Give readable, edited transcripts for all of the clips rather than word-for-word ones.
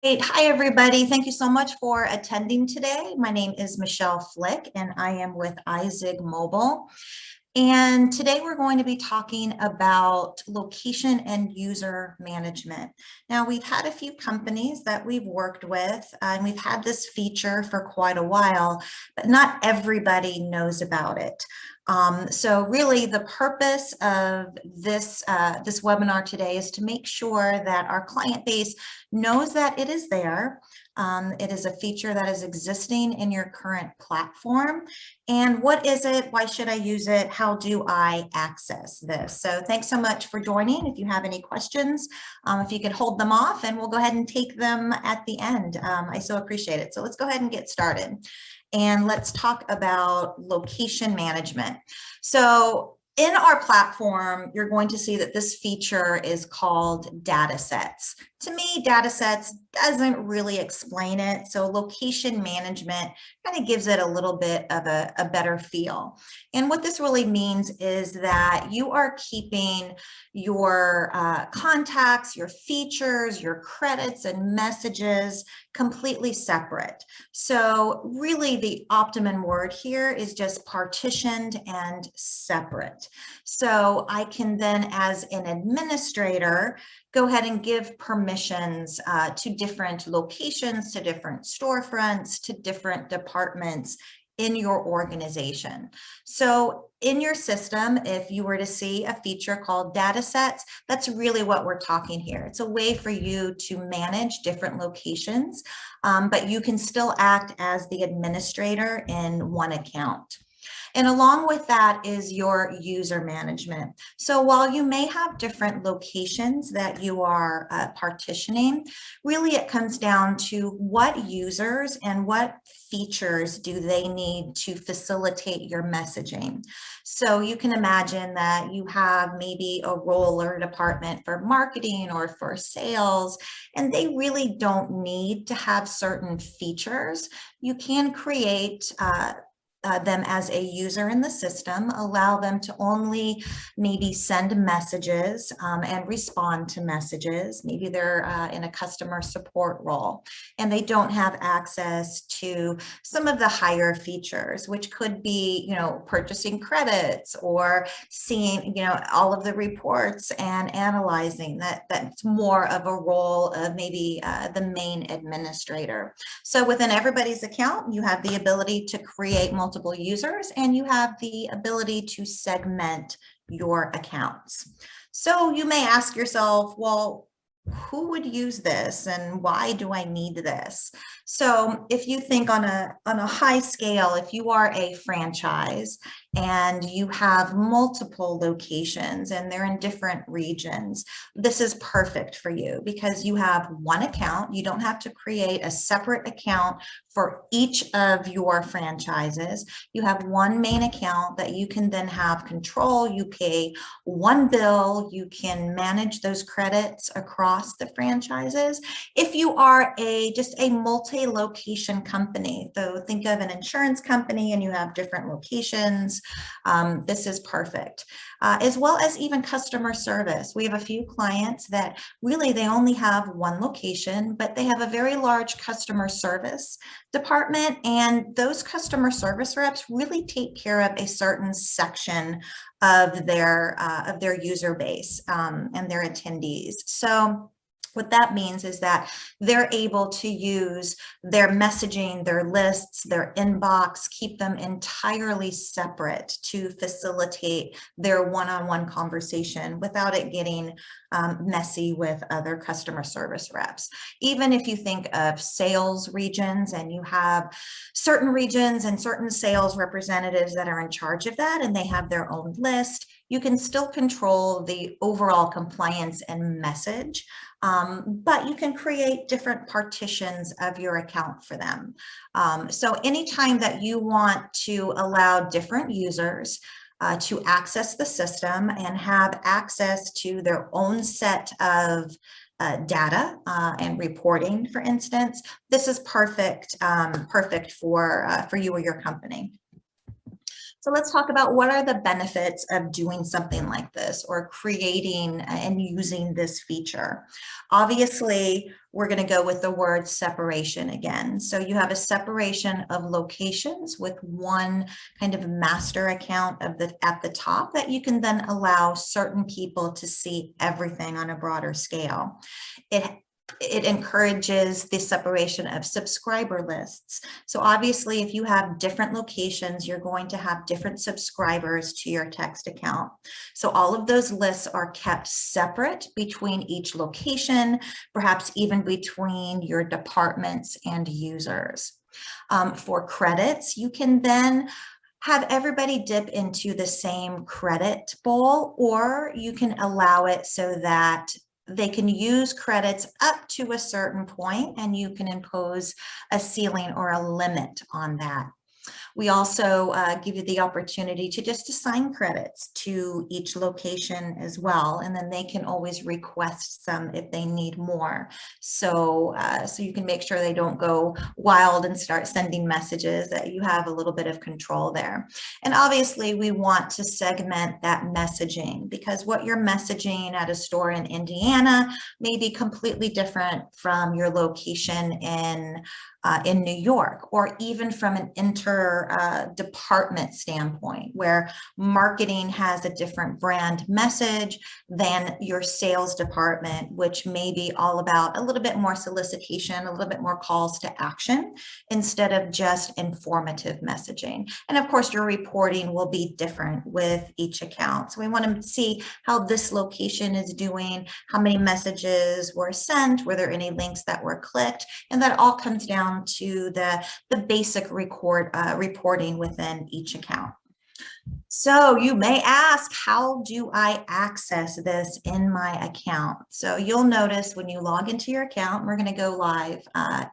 Great. Hi, everybody. Thank you so much for attending today. My name is Michelle Flick, and I am with iZigg Mobile. And today we're going to be talking about location and user management. Now, we've had a few companies that we've worked with, and we've had this feature for quite a while, but not everybody knows about it. So really the purpose of this webinar today is to make sure that our client base knows that it is there. It is a feature that is existing in your current platform. And what is it? Why should I use it? How do I access this? So thanks so much for joining. If you have any questions, if you could hold them off, and we'll go ahead and take them at the end. I so appreciate it. So let's go ahead and get started. And let's talk about location management. So in our platform, you're going to see that this feature is called data sets. To me, data sets doesn't really explain it. So location management kind of gives it a little bit of a better feel. And what this really means is that you are keeping your contacts, your features, your credits and messages completely separate. So really the optimum word here is just partitioned and separate. So I can then, as an administrator, go ahead and give permissions to different locations, to different storefronts, to different departments in your organization. So in your system, if you were to see a feature called data sets, that's really what we're talking here. It's a way for you to manage different locations, but you can still act as the administrator in one account. And along with that is your user management. So while you may have different locations that you are partitioning, really it comes down to what users and what features do they need to facilitate your messaging. So you can imagine that you have maybe a role or department for marketing or for sales, and they really don't need to have certain features. You can create them as a user in the system, allow them to only maybe send messages and respond to messages. Maybe they're in a customer support role and they don't have access to some of the higher features, which could be, purchasing credits or seeing, all of the reports and analyzing that. That's more of a role of maybe the main administrator. So within everybody's account, you have the ability to create multiple users, and you have the ability to segment your accounts. So you may ask yourself, well, who would use this and why do I need this? So if you think on a high scale, if you are a franchise and you have multiple locations and they're in different regions, this is perfect for you because you have one account. You don't have to create a separate account for each of your franchises. You have one main account that you can then have control. You pay one bill. You can manage those credits across the franchises. If you are just a multi-location company, so think of an insurance company and you have different locations, this is perfect. As well as even customer service. We have a few clients that really they only have one location, but they have a very large customer service department, and those customer service reps really take care of a certain section of their user base and their attendees. So what that means is that they're able to use their messaging, their lists, their inbox, keep them entirely separate to facilitate their one-on-one conversation without it getting messy with other customer service reps. Even if you think of sales regions and you have certain regions and certain sales representatives that are in charge of that and they have their own list, you can still control the overall compliance and message, but you can create different partitions of your account for them. So anytime that you want to allow different users to access the system and have access to their own set of data and reporting, for instance, this is perfect for you or your company. So let's talk about what are the benefits of doing something like this or creating and using this feature. Obviously, we're going to go with the word separation again. So you have a separation of locations with one kind of master account at the top that you can then allow certain people to see everything on a broader scale. It encourages the separation of subscriber lists. So obviously, if you have different locations, you're going to have different subscribers to your text account. So all of those lists are kept separate between each location, perhaps even between your departments and users. For credits, you can then have everybody dip into the same credit bowl, or you can allow it so that they can use credits up to a certain point and you can impose a ceiling or a limit on that. We also give you the opportunity to just assign credits to each location as well, and then they can always request some if they need more. So you can make sure they don't go wild and start sending messages, that you have a little bit of control there. And obviously we want to segment that messaging, because what you're messaging at a store in Indiana may be completely different from your location in New York, or even from an inter-department standpoint, where marketing has a different brand message than your sales department, which may be all about a little bit more solicitation, a little bit more calls to action, instead of just informative messaging. And of course, your reporting will be different with each account. So we want to see how this location is doing, how many messages were sent, were there any links that were clicked, and that all comes down to the basic reporting within each account. So you may ask, how do I access this in my account? So you'll notice when you log into your account, we're going to go live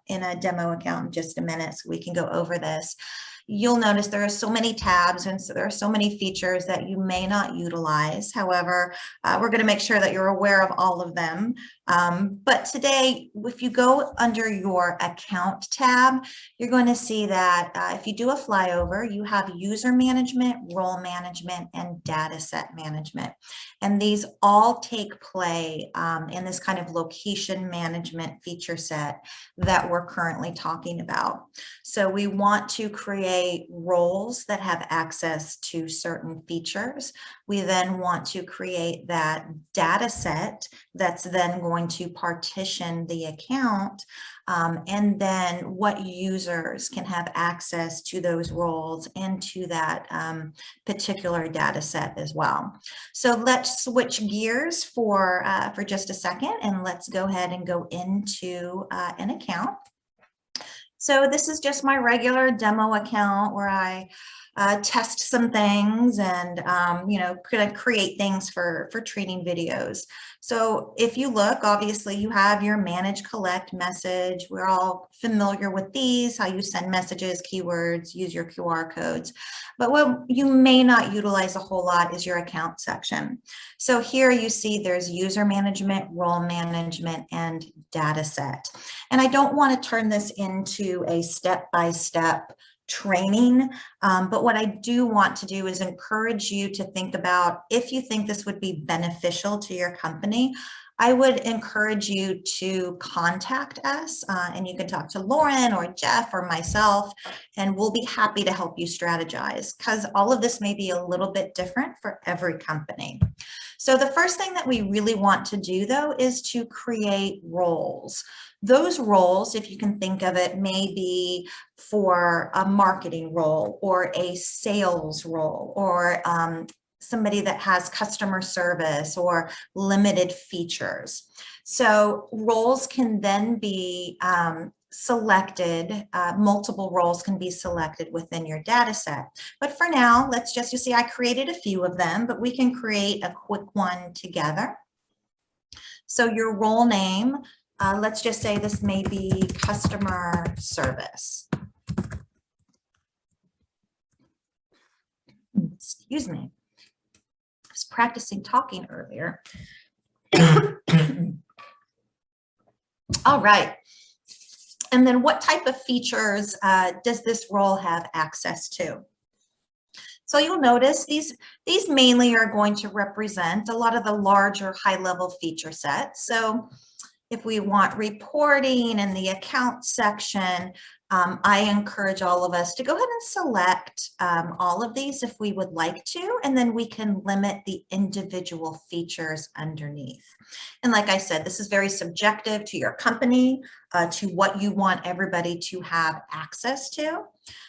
in a demo account in just a minute so we can go over this. You'll notice there are so many tabs, and so there are so many features that you may not utilize. However, we're going to make sure that you're aware of all of them. But today, if you go under your account tab, you're going to see that if you do a flyover, you have user management, role management, and data set management. And these all take play in this kind of location management feature set that we're currently talking about. So we want to create roles that have access to certain features. We then want to create that data set that's then going to partition the account, and then what users can have access to those roles and to that particular data set as well. So let's switch gears for just a second, and let's go ahead and go into an account. So this is just my regular demo account where I test some things and, kind of create things for training videos. So if you look, obviously you have your manage collect message. We're all familiar with these, how you send messages, keywords, use your QR codes. But what you may not utilize a whole lot is your account section. So here you see there's user management, role management, and data set. And I don't want to turn this into a step-by-step training, but what I do want to do is encourage you to think about, if you think this would be beneficial to your company, I would encourage you to contact us, and you can talk to Lauren or Jeff or myself, and we'll be happy to help you strategize, because all of this may be a little bit different for every company. So the first thing that we really want to do, though, is to create roles. Those roles, if you can think of it, may be for a marketing role or a sales role, or somebody that has customer service or limited features. So roles can then be selected, multiple roles can be selected within your data set. But for now, let's just, you see I created a few of them, but we can create a quick one together. So your role name, let's just say this may be customer service. Excuse me. I was practicing talking earlier. All right. And then what type of features does this role have access to? So you'll notice these mainly are going to represent a lot of the larger high-level feature sets. So if we want reporting in the account section, I encourage all of us to go ahead and select all of these if we would like to, and then we can limit the individual features underneath. And like I said, this is very subjective to your company, to what you want everybody to have access to.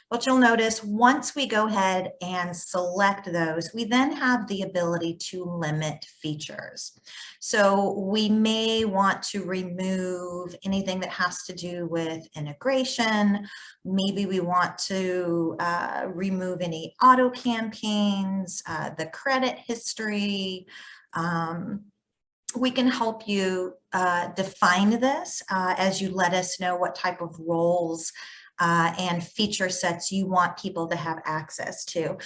But you'll notice once we go ahead and select those, we then have the ability to limit features. So we may want to remove anything that has to do with integration. Maybe we want to remove any auto campaigns, the credit history. We can help you define this as you let us know what type of roles and feature sets you want people to have access to.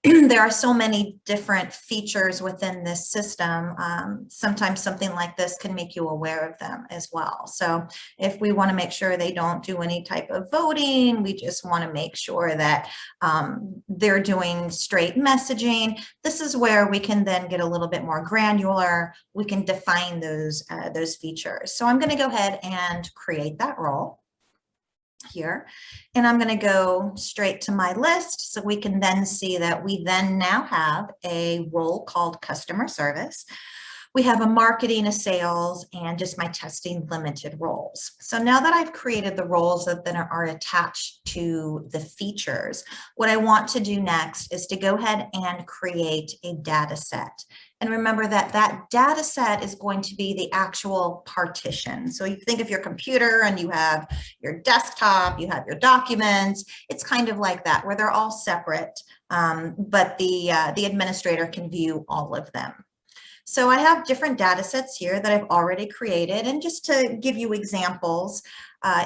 There are so many different features within this system. Sometimes something like this can make you aware of them as well. So if we want to make sure they don't do any type of voting, we just want to make sure that they're doing straight messaging. This is where we can then get a little bit more granular. We can define those features. So I'm going to go ahead and create that role here, and I'm going to go straight to my list so we can then see that we then now have a role called customer service. We have a marketing, a sales, and just my testing limited roles. So now that I've created the roles that then are attached to the features, what I want to do next is to go ahead and create a data set. And remember that that data set is going to be the actual partition. So you think of your computer and you have your desktop, you have your documents. It's kind of like that, where they're all separate, but the administrator can view all of them. So I have different data sets here that I've already created. And just to give you examples,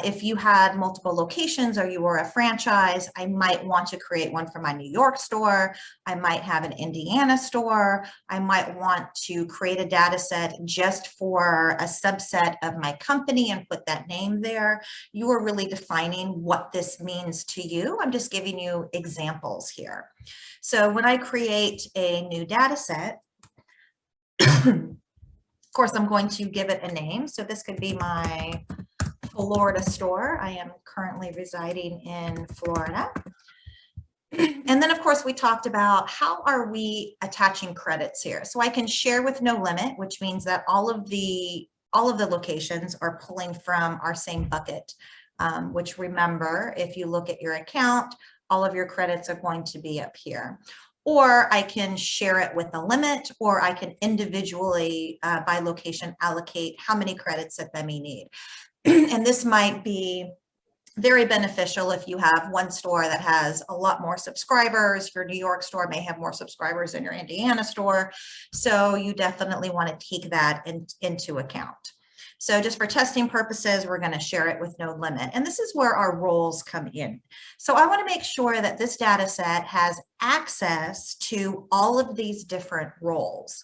if you had multiple locations or you were a franchise, I might want to create one for my New York store. I might have an Indiana store. I might want to create a data set just for a subset of my company and put that name there. You are really defining what this means to you. I'm just giving you examples here. So when I create a new data set, of course, I'm going to give it a name. So this could be my Florida store. I am currently residing in Florida. And then, of course, we talked about how are we attaching credits here. So I can share with no limit, which means that all of the locations are pulling from our same bucket, which, remember, if you look at your account, all of your credits are going to be up here. Or I can share it with a limit, or I can individually by location allocate how many credits that they may need. And this might be very beneficial if you have one store that has a lot more subscribers. Your New York store may have more subscribers than your Indiana store. So you definitely want to take that into account. So just for testing purposes, we're going to share it with no limit. And this is where our roles come in. So I want to make sure that this data set has access to all of these different roles.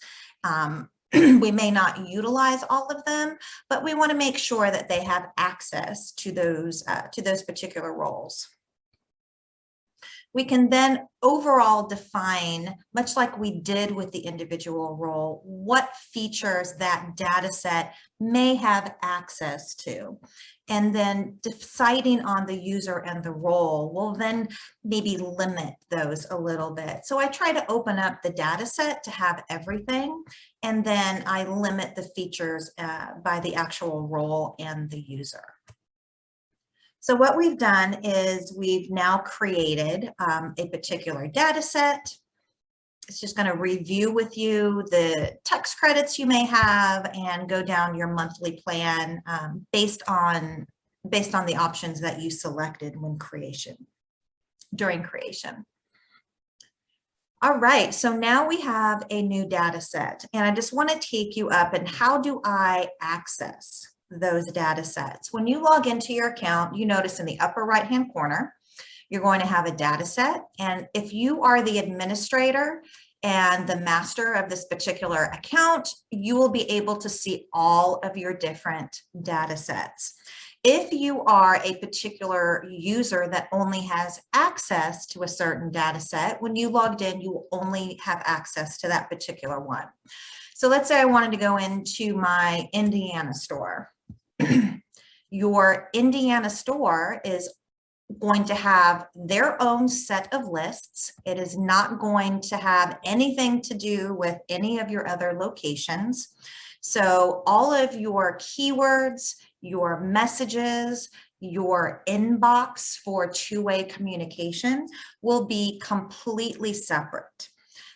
We may not utilize all of them, but we want to make sure that they have access to those particular roles. We can then overall define, much like we did with the individual role, what features that data set may have access to. And then deciding on the user and the role will then maybe limit those a little bit. So I try to open up the data set to have everything, and then I limit the features by the actual role and the user. So what we've done is we've now created a particular data set. It's just going to review with you the tax credits you may have and go down your monthly plan based on the options that you selected during creation. All right, so now we have a new data set, and I just want to take you up and how do I access those data sets? When you log into your account, you notice in the upper right-hand corner, you're going to have a data set. And if you are the administrator and the master of this particular account, you will be able to see all of your different data sets. If you are a particular user that only has access to a certain data set, when you logged in, you will only have access to that particular one. So let's say I wanted to go into my Indiana store. Your Indiana store is going to have their own set of lists. It is not going to have anything to do with any of your other locations. So all of your keywords, your messages, your inbox for two-way communication will be completely separate.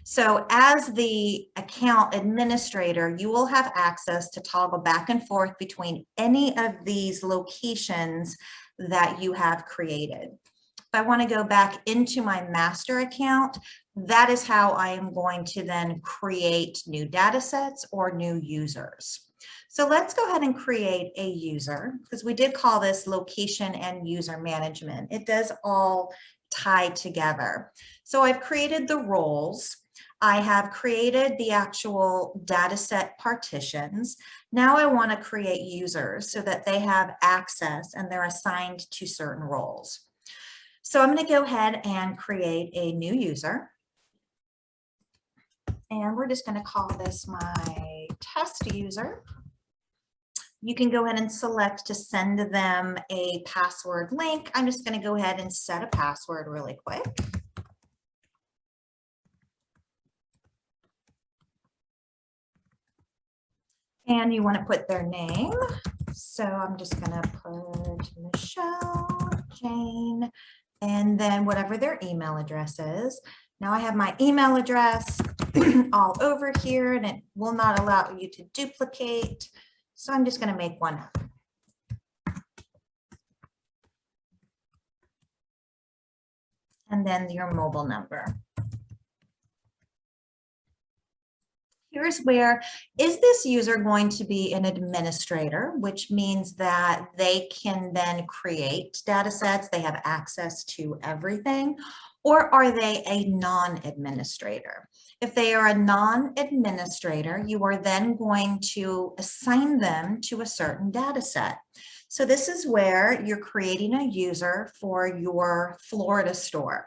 So as the account administrator, you will have access to toggle back and forth between any of these locations that you have created. If I want to go back into my master account, that is how I am going to then create new data sets or new users. So let's go ahead and create a user, because we did call this location and user management. It does all tie together. So I've created the roles. I have created the actual data set partitions. Now I want to create users so that they have access and they're assigned to certain roles. So I'm going to go ahead and create a new user. And we're just going to call this my test user. You can go ahead and select to send them a password link. I'm just going to go ahead and set a password really quick. And you want to put their name. So I'm just going to put Michelle, Jane, and then whatever their email address is. Now I have my email address all over here, and it will not allow you to duplicate. So I'm just going to make one up. And then your mobile number. Here's where, is this user going to be an administrator, which means that they can then create data sets, they have access to everything, or are they a non-administrator? If they are a non-administrator, you are then going to assign them to a certain data set. So this is where you're creating a user for your Florida store.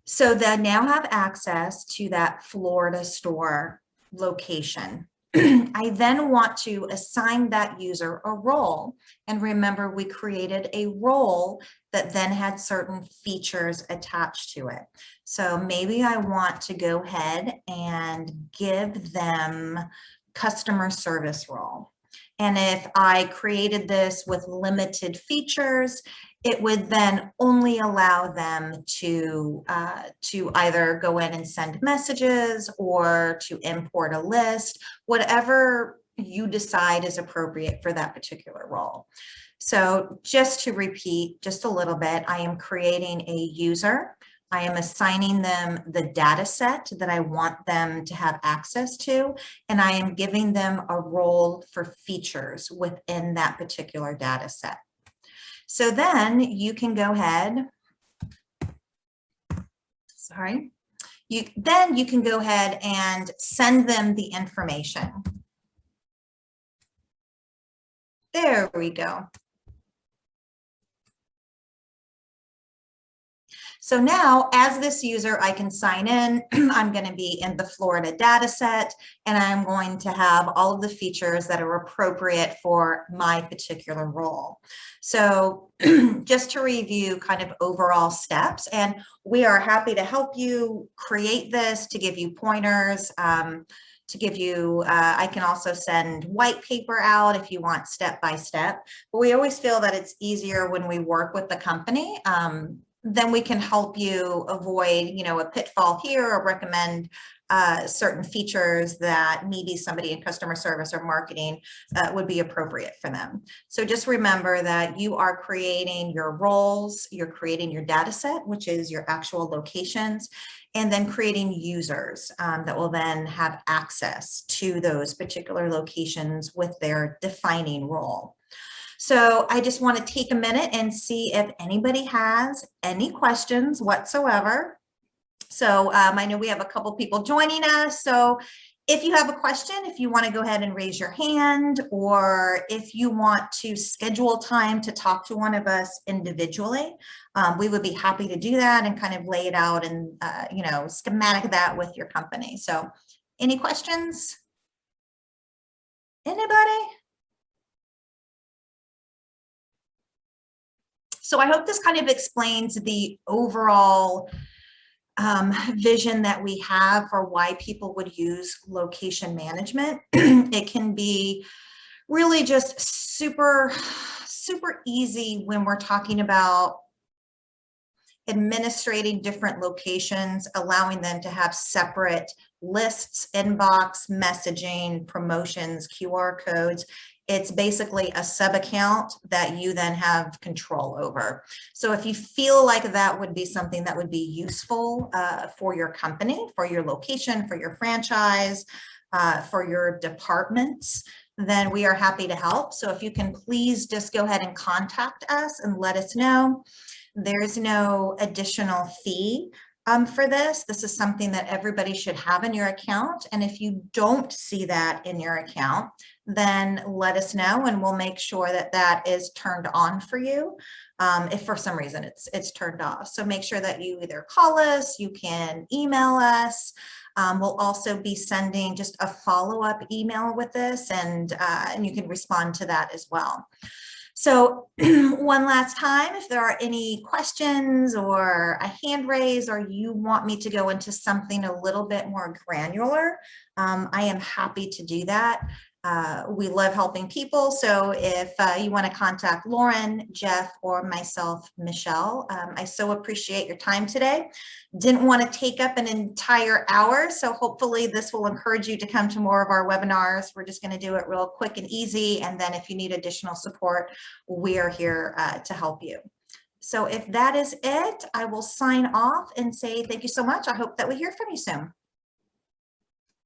So they now have access to that Florida store location. I then want to assign that user a role. And remember, we created a role that then had certain features attached to it. So maybe I want to go ahead and give them customer service role. And if I created this with limited features, it would then only allow them to either go in and send messages or to import a list, whatever you decide is appropriate for that particular role. So just to repeat just a little bit, I am creating a user. I am assigning them the data set that I want them to have access to, and I am giving them a role for features within that particular data set. So then you can go ahead, you can go ahead and send them the information. There we go. So now as this user, I can sign in. I'm going to be in the Florida data set, and I'm going to have all of the features that are appropriate for my particular role. So just to review kind of overall steps, and we are happy to help you create this, to give you pointers, to give you, I can also send white paper out if you want step by step, but we always feel that it's easier when we work with the company. Then we can help you avoid, a pitfall here, or recommend certain features that maybe somebody in customer service or marketing would be appropriate for them. So just remember that you are creating your roles, you're creating your data set, which is your actual locations, and then creating users that will then have access to those particular locations with their defining role. So I just want to take a minute and see if anybody has any questions whatsoever. So I know we have a couple people joining us. So If you have a question, if you want to go ahead and raise your hand, or if you want to schedule time to talk to one of us individually, we would be happy to do that and kind of lay it out and, you know, schematic that with your company. So any questions? Anybody? So I hope this kind of explains the overall vision that we have for why people would use location management. It can be really just super easy when we're talking about administrating different locations, allowing them to have separate lists, inbox, messaging, promotions, QR codes. It's basically a sub account that you then have control over. So if you feel like that would be something that would be useful for your company, for your location, for your franchise, for your departments, then we are happy to help. So if you can please just go ahead and contact us and let us know. There's no additional fee for this. This is something that everybody should have in your account. And if you don't see that in your account, then let us know and we'll make sure that that is turned on for you. If for some reason it's turned off. So make sure that you either call us, you can email us. We'll also be sending just a follow-up email with this, and you can respond to that as well. So one last time, if there are any questions or a hand raise, or you want me to go into something a little bit more granular, I am happy to do that. We love helping people. So if you want to contact Lauren, Jeff, or myself, Michelle, I so appreciate your time today. Didn't want to take up an entire hour. So hopefully this will encourage you to come to more of our webinars. We're just going to do it real quick and easy. And then if you need additional support, we are here to help you. So if that is it, I will sign off and say thank you so much. I hope that we hear from you soon.